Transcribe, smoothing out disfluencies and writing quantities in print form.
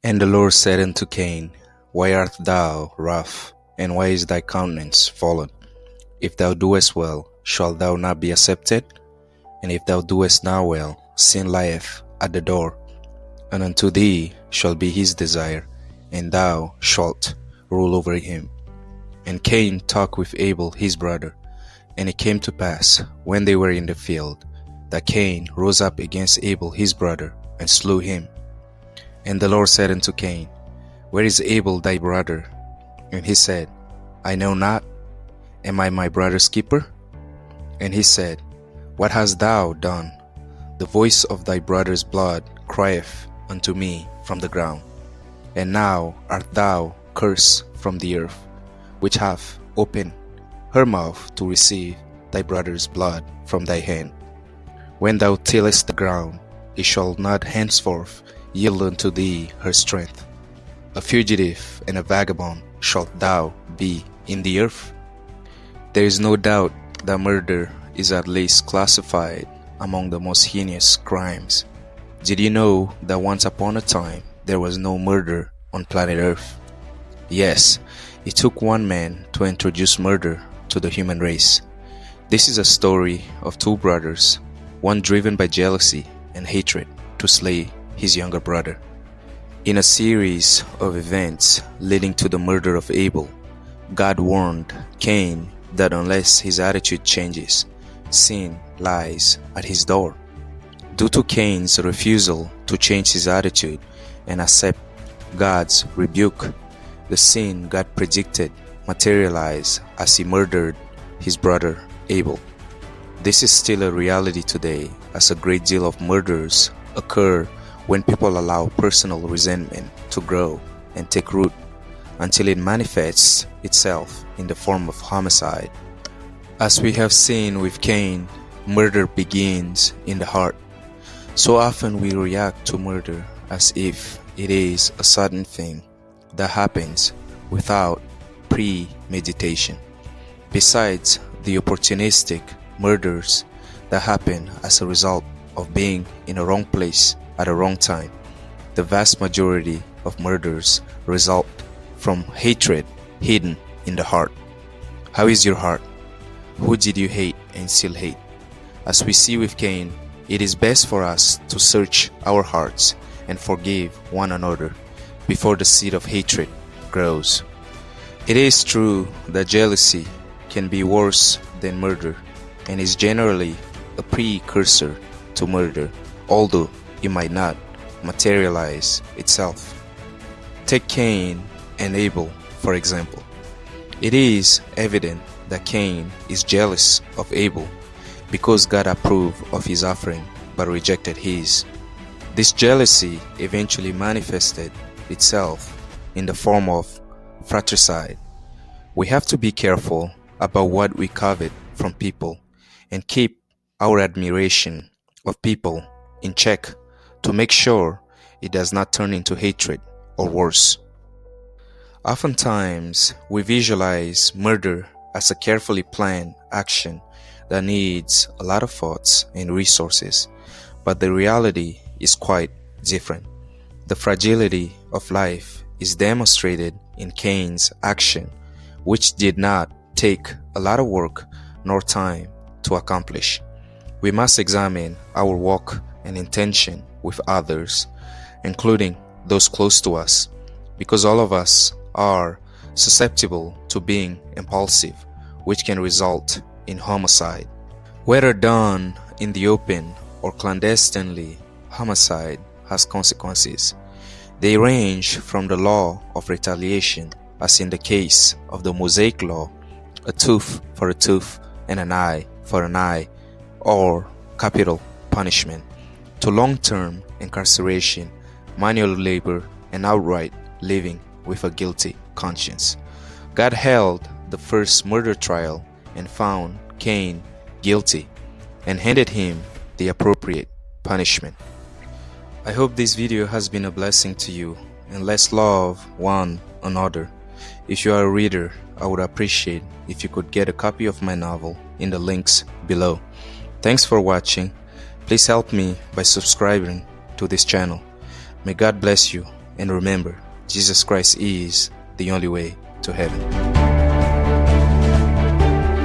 And the Lord said unto Cain, Why art thou wroth, and why is thy countenance fallen? If thou doest well, shalt thou not be accepted? And if thou doest not well, sin lieth at the door, and unto thee shall be his desire, and thou shalt rule over him. And Cain talked with Abel his brother. And it came to pass, when they were in the field, that Cain rose up against Abel his brother, and slew him. And the Lord said unto Cain, Where is Abel thy brother? And he said, I know not. Am I my brother's keeper? And he said, What hast thou done? The voice of thy brother's blood crieth unto me from the ground. And now art thou cursed from the earth, which hath opened her mouth to receive thy brother's blood from thy hand. When thou tillest the ground, it shall not henceforth yield unto thee her strength. A fugitive and a vagabond shalt thou be in the earth. There is no doubt that murder is at least classified among the most heinous crimes. Did you know that once upon a time there was no murder on planet Earth? Yes, it took one man to introduce murder to the human race. This is a story of two brothers, one driven by jealousy and hatred to slay his younger brother. In a series of events leading to the murder of Abel, God warned Cain that unless his attitude changes, sin lies at his door. Due to Cain's refusal to change his attitude and accept God's rebuke, the sin God predicted materialized as he murdered his brother Abel. This is still a reality today, as a great deal of murders occur when people allow personal resentment to grow and take root until it manifests itself in the form of homicide. As we have seen with Cain, murder begins in the heart. So often we react to murder as if it is a sudden thing that happens without premeditation. Besides the opportunistic murders that happen as a result of being in a wrong place at a wrong time, the vast majority of murders result from hatred hidden in the heart. How is your heart? Who did you hate and still hate? As we see with Cain, it is best for us to search our hearts and forgive one another before the seed of hatred grows. It is true that jealousy can be worse than murder and is generally a precursor to murder, although it might not materialize itself. Take Cain and Abel, for example. It is evident that Cain is jealous of Abel because God approved of his offering but rejected his. This jealousy eventually manifested itself in the form of fratricide. We have to be careful about what we covet from people and keep our admiration of people in check to make sure it does not turn into hatred or worse. Oftentimes, we visualize murder as a carefully planned action that needs a lot of thoughts and resources, but the reality is quite different. The fragility of life is demonstrated in Cain's action, which did not take a lot of work nor time to accomplish. We must examine our walk and intention with others, including those close to us, because all of us are susceptible to being impulsive, which can result in homicide. Whether done in the open or clandestinely, homicide has consequences. They range from the law of retaliation, as in the case of the Mosaic law, a tooth for a tooth and an eye for an eye, or capital punishment, to long-term incarceration, manual labor, and outright living with a guilty conscience. God held the first murder trial and found Cain guilty and handed him the appropriate punishment. I hope this video has been a blessing to you, and let's love one another. If you are a reader, I would appreciate if you could get a copy of my novel in the links below. Thanks for watching. Please help me by subscribing to this channel. May God bless you And remember, Jesus Christ is the only way to heaven.